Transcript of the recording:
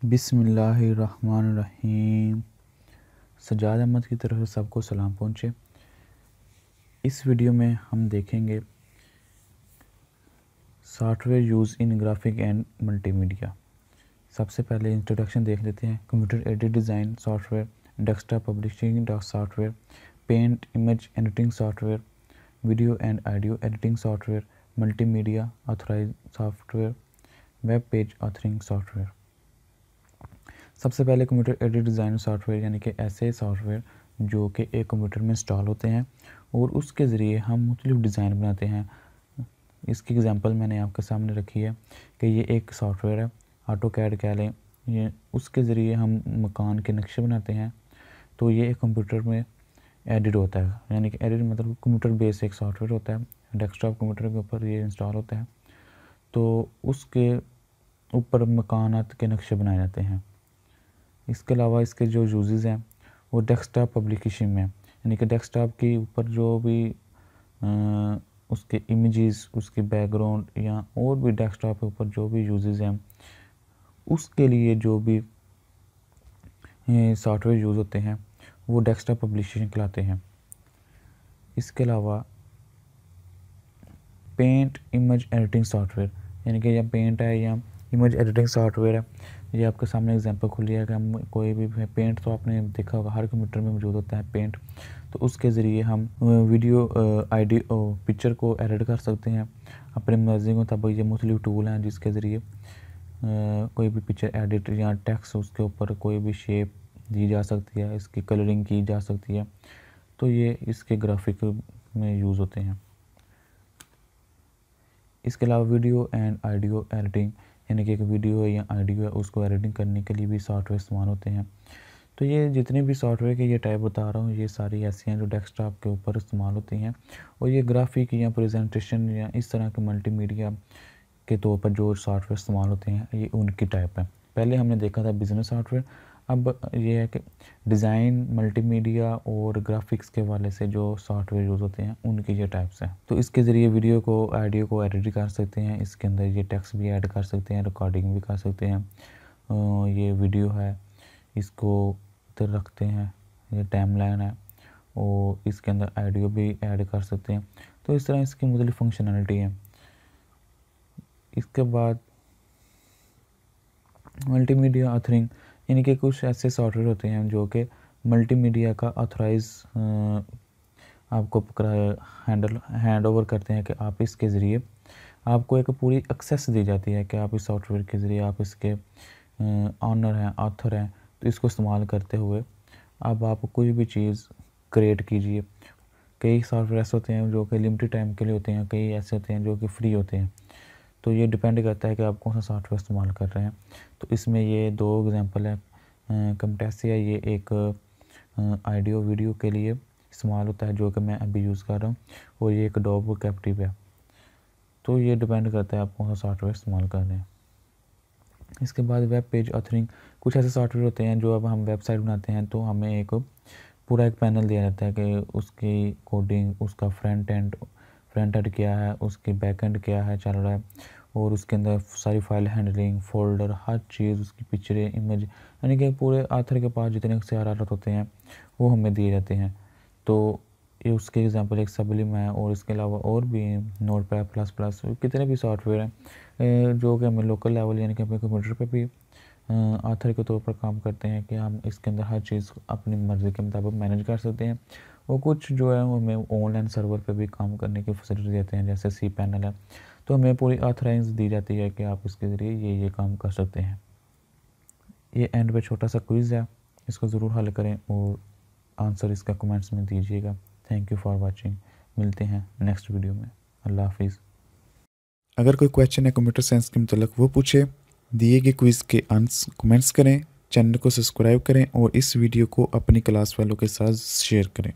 बिस्मिल्लाहिर्रहमानिर्रहीम। सज्जाद अहमद की तरफ से सबको सलाम पहुँचे। इस वीडियो में हम देखेंगे software use in graphic and multimedia. सबसे पहले इंट्रोडक्शन देख लेते हैं। Computer aided design software, desktop publishing software, paint image editing software, video and audio editing software, multimedia authorize software, web page authoring software. सबसे पहले कंप्यूटर एडेड डिज़ाइन सॉफ्टवेयर यानी कि ऐसे सॉफ्टवेयर जो कि एक कंप्यूटर में इंस्टॉल होते हैं और उसके ज़रिए हम मुख्तलिफ डिज़ाइन बनाते हैं। इसकी एग्जांपल मैंने आपके सामने रखी है कि ये एक सॉफ्टवेयर है, ऑटोकैड कह लें। ये उसके ज़रिए हम मकान के नक्शे बनाते हैं। तो ये एक कंप्यूटर में एडिट होता है, यानी कि एडिट मतलब कंप्यूटर बेस एक सॉफ्टवेयर होता है। डेस्कटॉप कंप्यूटर के ऊपर ये इंस्टॉल होता है, तो उसके ऊपर मकानात के नक्शे बनाए जाते हैं। इसके अलावा इसके जो यूजेस हैं वो डेस्कटॉप पब्लिकेशन में, यानी कि डेस्कटॉप के ऊपर जो भी उसके इमेजेस, उसके बैकग्राउंड या और भी डेस्कटॉप के ऊपर जो भी यूजेस हैं उसके लिए जो भी सॉफ्टवेयर यूज़ होते हैं वो डेस्कटॉप पब्लिकेशन कहलाते हैं। इसके अलावा पेंट इमेज एडिटिंग सॉफ्टवेयर, यानी कि यह पेंट है या इमेज एडिटिंग सॉफ्टवेयर है। ये आपके सामने एग्जांपल खुली है कि हम कोई भी पेंट, तो आपने देखा होगा हर कंप्यूटर में मौजूद होता है पेंट। तो उसके ज़रिए हम वीडियो पिक्चर को एडिट कर सकते हैं अपने मर्ज़ी के मुताबिक। ये मुख्तलिफ टूल हैं जिसके ज़रिए कोई भी पिक्चर एडिट या टेक्स्ट उसके ऊपर कोई भी शेप दी जा सकती है, इसकी कलरिंग की जा सकती है। तो ये इसके ग्राफिक में यूज़ होते हैं। इसके अलावा वीडियो एंड ऑडियो एडिटिंग, यानी कि एक वीडियो है या ऑडियो है उसको एडिटिंग करने के लिए भी सॉफ्टवेयर इस्तेमाल होते हैं। तो ये जितने भी सॉफ्टवेयर के ये टाइप बता रहा हूँ ये सारी ऐसी हैं जो डेस्कटॉप के ऊपर इस्तेमाल होती हैं, और ये ग्राफिक या प्रेजेंटेशन या इस तरह के मल्टीमीडिया के तौर पर जो सॉफ्टवेयर इस्तेमाल होते हैं ये उनकी टाइप है। पहले हमने देखा था बिज़नेस सॉफ्टवेयर, अब ये है कि डिज़ाइन, मल्टीमीडिया और ग्राफिक्स के वाले से जो सॉफ्टवेयर यूज़ होते हैं उनकी ये टाइप्स हैं। तो इसके ज़रिए वीडियो को, ऑडियो को एडिट कर सकते हैं, इसके अंदर ये टेक्स्ट भी ऐड कर सकते हैं, रिकॉर्डिंग भी कर सकते हैं। ये वीडियो है, इसको इधर रखते हैं, ये टाइमलाइन है, और इसके अंदर ऑडियो भी ऐड कर सकते हैं। तो इस तरह इसकी मुख्तलिफ फंक्शनलिटी है। इसके बाद मल्टीमीडिया ऑथरिंग, यानी कि कुछ ऐसे सॉफ्टवेयर होते हैं जो कि मल्टीमीडिया का ऑथराइज आपको हैंड ओवर करते हैं कि आप इसके ज़रिए आपको एक पूरी एक्सेस दी जाती है कि आप इस सॉफ्टवेयर के ज़रिए आप इसके ऑनर हैं, ऑथर हैं। तो इसको इस्तेमाल करते हुए अब आप कोई भी चीज़ क्रिएट कीजिए। कई सॉफ्टवेयर ऐसे होते हैं जो कि लिमिटेड टाइम के लिए होते हैं, कई ऐसे होते हैं जो कि फ्री होते हैं। तो ये डिपेंड करता है कि आप कौन सा सॉफ्टवेयर इस्तेमाल कर रहे हैं। तो इसमें ये दो एग्जांपल है। camtasia ये एक ऑडियो वीडियो के लिए इस्तेमाल होता है जो कि मैं अभी यूज़ कर रहा हूँ, और ये एक एडोब कैप्टिव है। तो ये डिपेंड करता है आप कौन सा सॉफ्टवेयर इस्तेमाल कर रहे हैं। इसके बाद वेब पेज ऑथरिंग, कुछ ऐसे सॉफ्टवेयर होते हैं जो अब हम वेबसाइट बनाते हैं तो हमें एक पूरा एक पैनल दिया जाता है कि उसकी कोडिंग, उसका फ्रंट एंड क्या है, उसकी बैक एंड क्या है चल रहा है, और उसके अंदर सारी फाइल हैंडलिंग, फोल्डर, हर चीज़, उसकी पिक्चरें, इमेज, यानी कि पूरे ऑथर के पास जितने इख्तियारात होते हैं वो हमें दिए जाते हैं। तो ये उसके एग्जांपल एक सबलिम है, और इसके अलावा और भी नोटपैड प्लस प्लस कितने भी सॉफ्टवेयर हैं जो कि हमें लोकल लेवल यानी कि अपने कंप्यूटर पे भी ऑथर के तौर पर काम करते हैं कि हम इसके अंदर हर चीज़ अपनी मर्ज़ी के मुताबिक मैनेज कर सकते हैं। और कुछ जो है वो हमें ऑनलाइन सर्वर पे भी काम करने की फैसिलिटी देते हैं, जैसे cPanel है। तो हमें पूरी ऑथराइज दी जाती है कि आप इसके ज़रिए ये काम कर सकते हैं। ये एंड पे छोटा सा क्विज़ है, इसको ज़रूर हल करें और आंसर इसका कमेंट्स में दीजिएगा। Thank you for watching. मिलते हैं नेक्स्ट वीडियो में। अल्लाह हाफिज़। अगर कोई क्वेश्चन है कंप्यूटर साइंस के मतलब वो पूछे, दिए गए क्विज़ के आंसर कमेंट्स करें, चैनल को सब्सक्राइब करें और इस वीडियो को अपनी क्लास वालों के साथ शेयर करें।